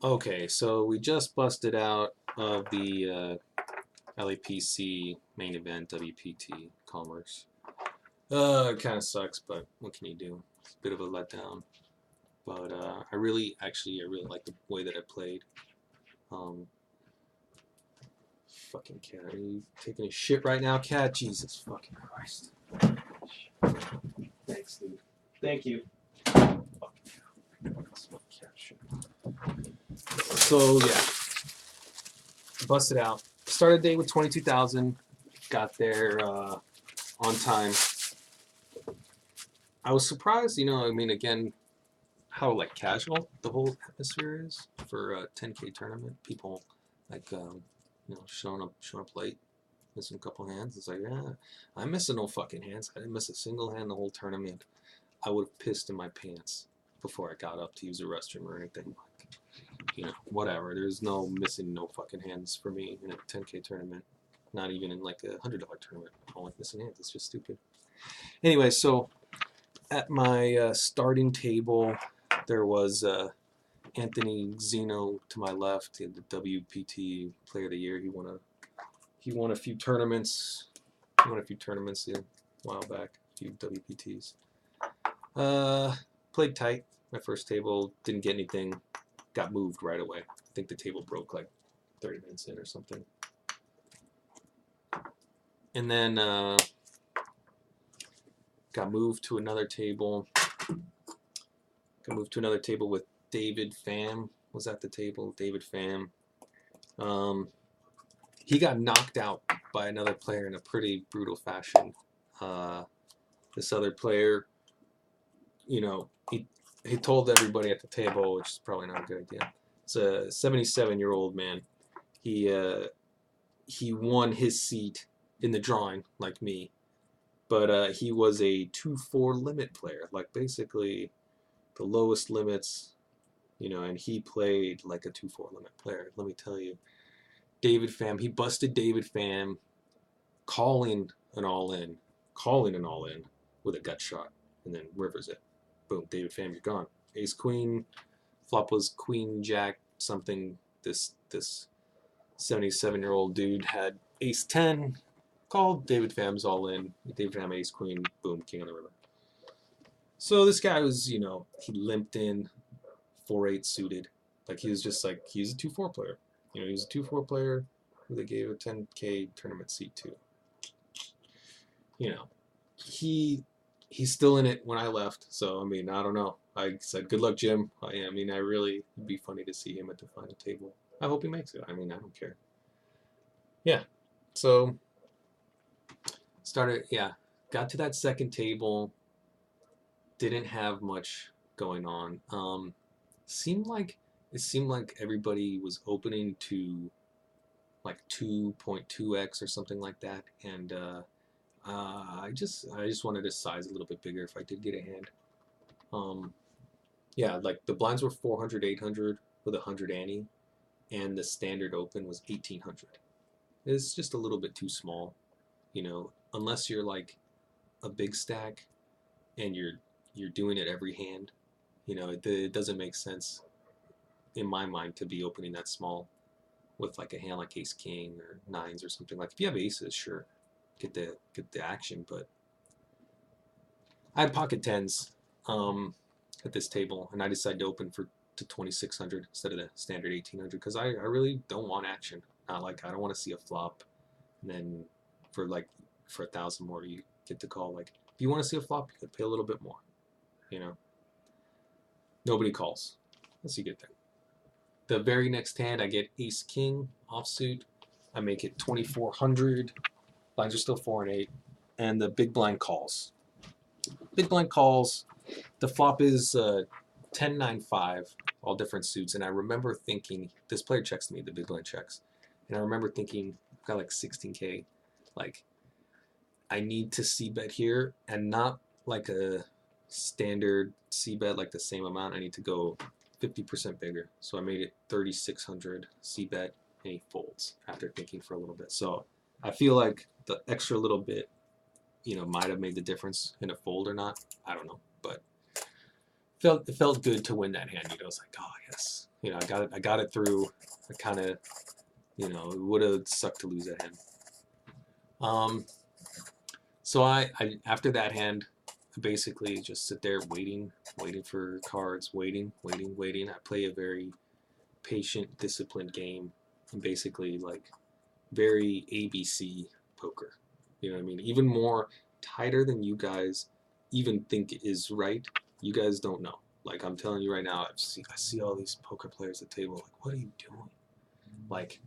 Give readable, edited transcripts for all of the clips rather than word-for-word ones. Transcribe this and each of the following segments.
Okay, so we just busted out of the LAPC main event, WPT-Commerce. It kind of sucks, but what can you do? It's a bit of a letdown. But I really like the way that I played. Um, fucking cat, are you taking a shit right now, cat? Jesus fucking Christ. Thanks, dude. Thank you. Fucking cat shit. So yeah, busted out. Started the day with 22,000. Got there on time. I was surprised, I mean, again, how like casual the whole atmosphere is for a 10K tournament. People like showing up late, missing a couple hands. It's like, yeah, I'm missing no fucking hands. I didn't miss a single hand the whole tournament. I would have pissed in my pants before I got up to use the restroom or anything. Whatever. There's no missing no fucking hands for me in a 10K tournament. Not even in like a $100 tournament. I don't like missing hands. It's just stupid. Anyway, so at my starting table, there was Anthony Zeno to my left, the WPT Player of the Year. He won a few tournaments. He won a few tournaments a while back, a few WPTs. Played tight. My first table didn't get anything. Got moved right away. I think the table broke like 30 minutes in or something. And then got moved to another table. Got moved to another table with David Pham was at the table. David Pham. He got knocked out by another player in a pretty brutal fashion. This other player, he told everybody at the table, which is probably not a good idea. It's a 77-year-old man. He won his seat in the drawing, like me, but he was a 2-4 limit player, like basically the lowest limits, and he played like a 2-4 limit player. Let me tell you, David Pham, he busted David Pham calling an all-in with a gut shot, and then rivers it. Boom, David Pham, you're gone. Ace Queen, flop was Queen Jack something. This 77-year-old dude had Ace 10, called. David Pham's all in. David Pham Ace Queen, boom, King on the river. So this guy was, he limped in 4-8 suited. Like he was just like, he's a 2-4 player. He was a 2-4 player who they gave a 10K tournament seat to. He's still in it when I left. So, I mean, I don't know. I said, good luck, Jim. I mean, it'd be funny to see him at the final table. I hope he makes it. I mean, I don't care. Yeah. So, got to that second table. Didn't have much going on. It seemed like everybody was opening to like 2.2x or something like that, and I just wanted to size a little bit bigger if I did get a hand. Like the blinds were 400, 800 with 100 ante, and the standard open was 1800. It's just a little bit too small, unless you're like a big stack and you're doing it every hand. It doesn't make sense in my mind to be opening that small with like a hand like ace king or nines or something. Like if you have aces, sure, get the action, but I had pocket tens at this table, and I decided to open to 2600 instead of the standard 1800 because I really don't want action. Not like I don't want to see a flop, and then for 1,000 more you get to call. Like if you want to see a flop, you could pay a little bit more. Nobody calls unless you get there. The very next hand, I get ace king offsuit. I make it 2400. Blinds are still 4 and 8, and the big blind calls. Big blind calls. The flop is 10-9-5, all different suits, and I remember thinking this player checks to me. The big blind checks, and I remember thinking I've got like 16K, like I need to c-bet here, and not like a standard c-bet like the same amount. I need to go 50% bigger. So I made it 3,600 c-bet, and he folds after thinking for a little bit. So I feel like the extra little bit, might have made the difference in a fold or not. I don't know, but it felt good to win that hand. You know, it's like, oh yes, you know, I got it through. I kind of, you know, it would have sucked to lose that hand. So I after that hand, I basically just sit there waiting for cards, waiting. I play a very patient, disciplined game, and basically like very ABC poker. You know what I mean? Even more tighter than you guys even think is right. You guys don't know. Like I'm telling you right now, I see all these poker players at the table. Like, what are you doing? Like,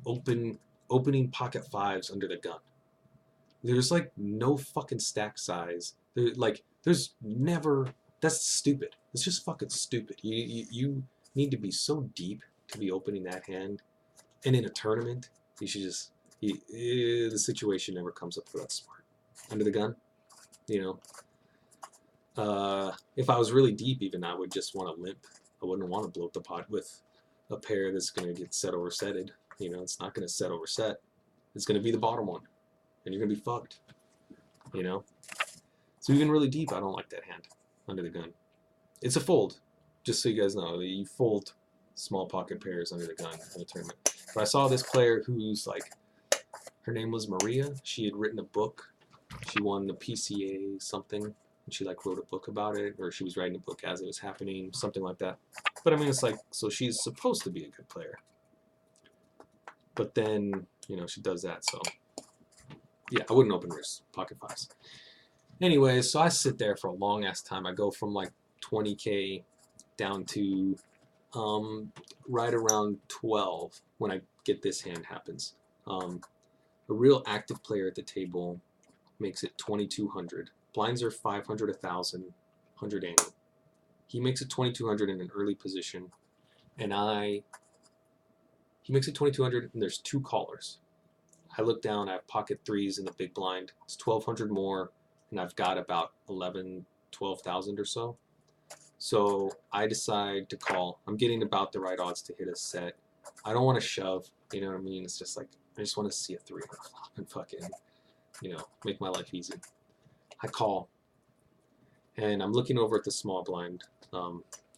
opening pocket fives under the gun. There's like no fucking stack size. There's never. That's stupid. It's just fucking stupid. You need to be so deep to be opening that hand, and in a tournament, you should just. The situation never comes up for that smart. Under the gun, you know. If I was really deep, even I would just want to limp. I wouldn't want to blow up the pot with a pair that's going to get set over setted. You know, it's not going to set over set. It's going to be the bottom one, and you're going to be fucked. You know. So even really deep, I don't like that hand under the gun. It's a fold, just so you guys know. You fold small pocket pairs under the gun in a tournament. But I saw this player who's like, her name was Maria. She had written a book. She won the PCA something, and she like wrote a book about it, or she was writing a book as it was happening, something like that. But I mean, it's like, so she's supposed to be a good player. But then, you know, she does that, so yeah, I wouldn't open her pocket fives. Anyway, so I sit there for a long ass time. I go from like 20K down to right around 12 when I get this hand happens. A real active player at the table makes it 2,200. Blinds are 500, 1,000, 100 annual. He makes it 2,200 in an early position, and he makes it 2,200, and there's two callers. I look down, I have pocket threes in the big blind. It's 1,200 more, and I've got about 11, 12,000 or so. So I decide to call. I'm getting about the right odds to hit a set. I don't want to shove, you know what I mean? It's just like, I just want to see a three on the flop and fucking, you know, make my life easy. I call, and I'm looking over at the small blind,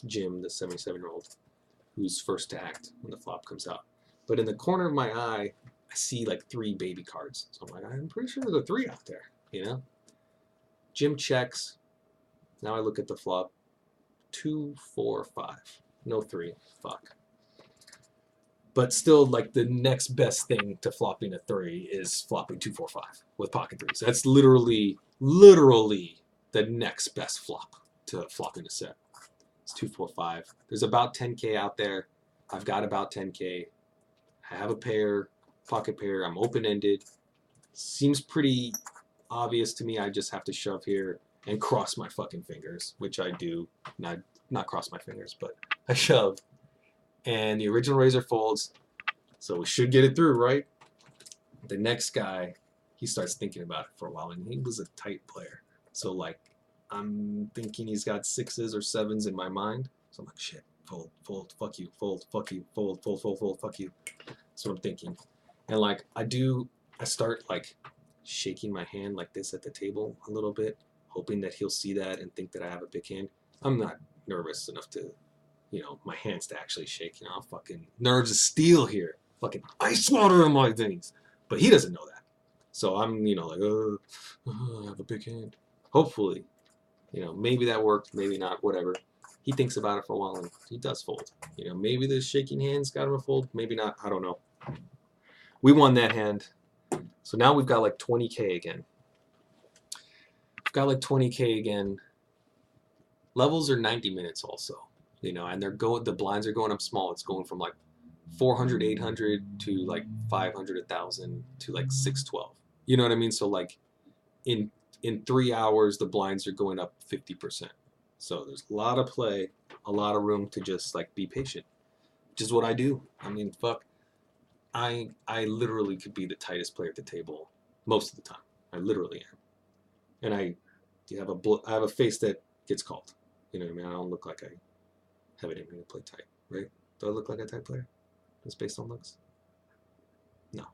Jim, the 77-year-old, who's first to act when the flop comes out. But in the corner of my eye, I see like 3 baby cards. So I'm like, I'm pretty sure there's a 3 out there, you know? Jim checks. Now I look at the flop. 2, 4, 5. No 3. Fuck. But still, like, the next best thing to flopping a 3 is flopping 2, 4, 5 with pocket threes. That's literally the next best flop to flopping a set. It's 2, 4, 5. There's about 10K out there. I've got about 10K. I have a pair, pocket pair. I'm open-ended. Seems pretty obvious to me. I just have to shove here and cross my fucking fingers, which I do. Not cross my fingers, but I shove. And the original razor folds, so we should get it through, right? The next guy, he starts thinking about it for a while, and he was a tight player. So, like, I'm thinking he's got 6s or 7s in my mind. So I'm like, shit, fold, fuck you, fold, fuck you, fold, fuck you. That's what I'm thinking. And, like, I start, like, shaking my hand like this at the table a little bit, hoping that he'll see that and think that I have a big hand. I'm not nervous enough to, you know, my hands to actually shake. You know, I'm fucking nerves of steel here. Fucking ice water in my veins. But he doesn't know that. So I'm, you know, like, I have a big hand. Hopefully, you know, maybe that worked, maybe not, whatever. He thinks about it for a while and he does fold. You know, maybe the shaking hands got him a fold, maybe not, I don't know. We won that hand. So now we've got like 20K again. We've got like 20K again. Levels are 90 minutes also, you know, and the blinds are going up small. It's going from like 400, 800 to like 500, 1,000 to like 612. You know what I mean? So like in 3 hours, the blinds are going up 50%. So there's a lot of play, a lot of room to just like be patient, which is what I do. I mean, fuck, I literally could be the tightest player at the table most of the time. I literally am, and I have a face that gets called. You know what I mean? I don't look like I have it in me to play tight, right? Do I look like a tight player? Just based on looks? No.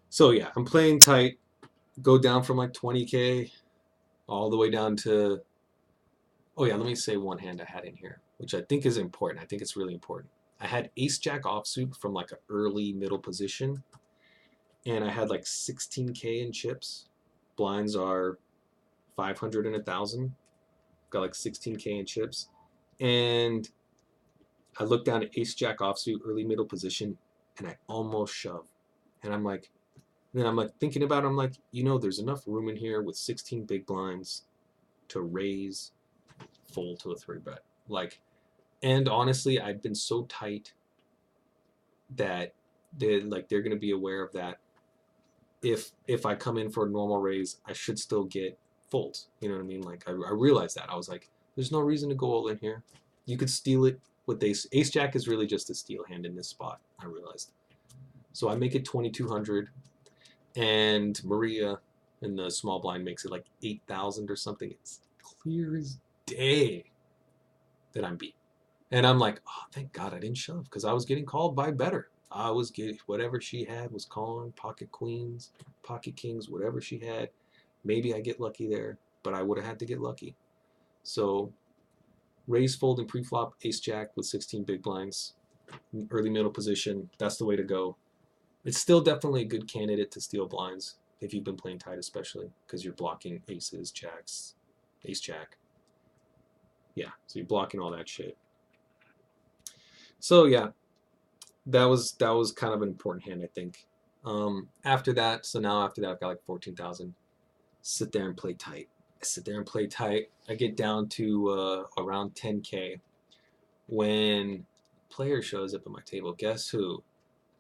So yeah, I'm playing tight. Go down from like 20K all the way down to Oh yeah, let me say one hand I had in here, which I think is important. I think it's really important. I had ace jack offsuit from like an early middle position, and I had like 16K in chips. Blinds are 500 and 1,000. Got like 16K in chips, and I looked down at ace jack offsuit early middle position, and I almost shove. And I'm like, then I'm like thinking about it, I'm like, there's enough room in here with 16 big blinds to raise, fold to a 3-bet. Like, and honestly, I've been so tight that they're gonna be aware of that. If I come in for a normal raise, I should still get folds. You know what I mean? Like I realized that. I was like, there's no reason to go all in here. You could steal it with ace. Ace jack is really just a steal hand in this spot, I realized. So I make it 2,200, and Maria in the small blind makes it like 8,000 or something. It's clear as day that I'm beat. And I'm like, oh, thank God I didn't shove, because I was getting called by better. I was getting whatever she had was calling, pocket queens, pocket kings, whatever she had. Maybe I get lucky there, but I would have had to get lucky. So raise, fold, and pre-flop ace jack with 16 big blinds, early middle position. That's the way to go. It's still definitely a good candidate to steal blinds if you've been playing tight, especially because you're blocking aces, jacks, ace jack. Yeah, so you're blocking all that shit. So yeah, that was kind of an important hand, I think. After that, I've got like 14,000. Sit there and play tight. I sit there and play tight. I get down to around 10K when player shows up at my table. Guess who?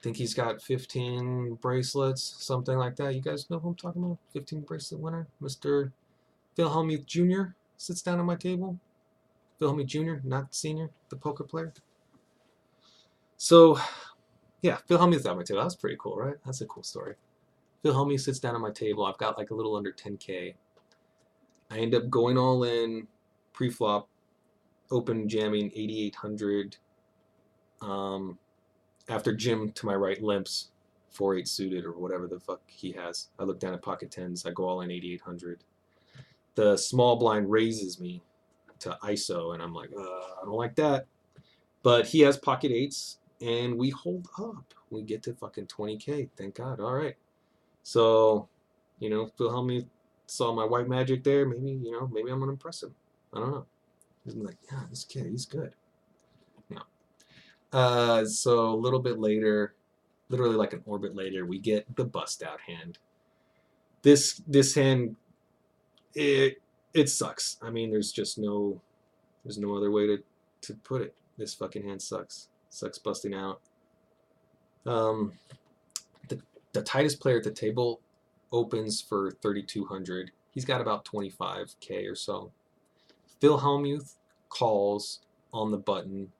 Think he's got 15 bracelets, something like that. You guys know who I'm talking about? 15 bracelet winner, Mr. Phil Jr. sits down at my table. Phil Jr., not senior, the poker player. So, yeah, Phil Hellmuth's at my table. That's pretty cool, right? That's a cool story. Phil Hellmuth sits down at my table. I've got like a little under 10K. I end up going all in, pre-flop, open jamming 8,800. After Jim to my right limps 4-8 suited or whatever the fuck he has. I look down at pocket tens. I go all in 8,800. The small blind raises me to ISO, and I'm like, I don't like that. But he has pocket eights, and we hold up. We get to fucking 20K. Thank God. All right. So, Phil Hellmuth saw my white magic there. Maybe I'm gonna impress him. I don't know. He's like, yeah, this kid, he's good. So a little bit later, literally like an orbit later, we get the bust out hand. This hand, it sucks. I mean, there's no other way to put it. This fucking hand sucks. Sucks busting out. The tightest player at the table opens for 3,200. He's got about 25K or so. Phil Hellmuth calls on the button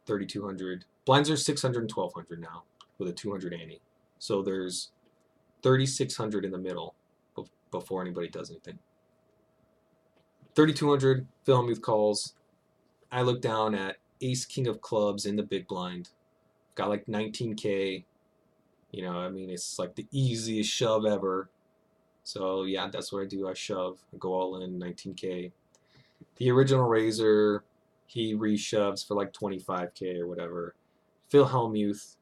3,200. Blinds are 600 and 1,200 now with a 200 ante. So there's 3,600 in the middle before anybody does anything. 3,200, Phil Hellmuth calls. I look down at ace king of clubs in the big blind. Got like 19K. It's like the easiest shove ever. So yeah, that's what I do. I shove. I go all in 19K. The original raiser, he reshoves for like 25K or whatever. Phil Hellmuth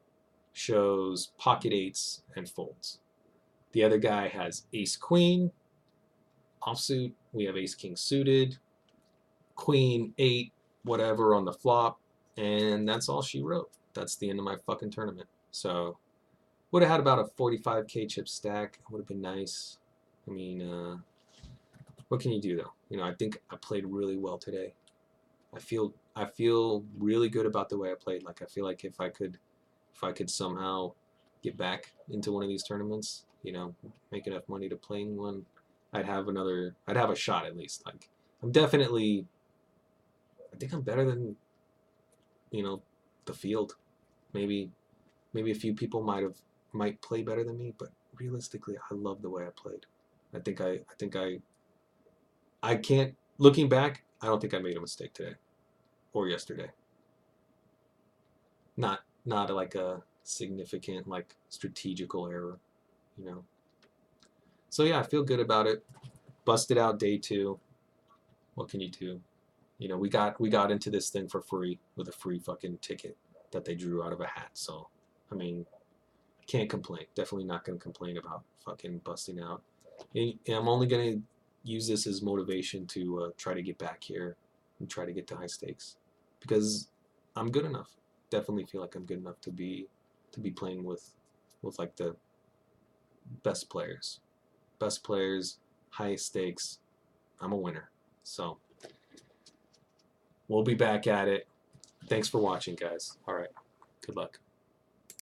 shows pocket eights and folds. The other guy has ace queen, offsuit. We have ace king suited, queen, 8, whatever on the flop, and that's all she wrote. That's the end of my fucking tournament. So would have had about a 45K chip stack. Would have been nice. I mean, what can you do though? I think I played really well today. I feel really good about the way I played. Like I feel like if I could somehow get back into one of these tournaments, make enough money to play in one, I'd have a shot at least. Like I think I'm better than the field. Maybe a few people might play better than me, but realistically, I love the way I played. I can't, looking back, I don't think I made a mistake today or yesterday. Not like a significant like strategical error, So yeah, I feel good about it. Busted out day 2. What can you do? You know, we got into this thing for free with a free fucking ticket that they drew out of a hat. So, I mean, can't complain. Definitely not gonna complain about fucking busting out. And I'm only gonna use this as motivation to try to get back here and try to get to high stakes because I'm good enough. Definitely feel like I'm good enough to be playing with like the best players. Best players, highest stakes. I'm a winner. So we'll be back at it. Thanks for watching, guys. All right. Good luck.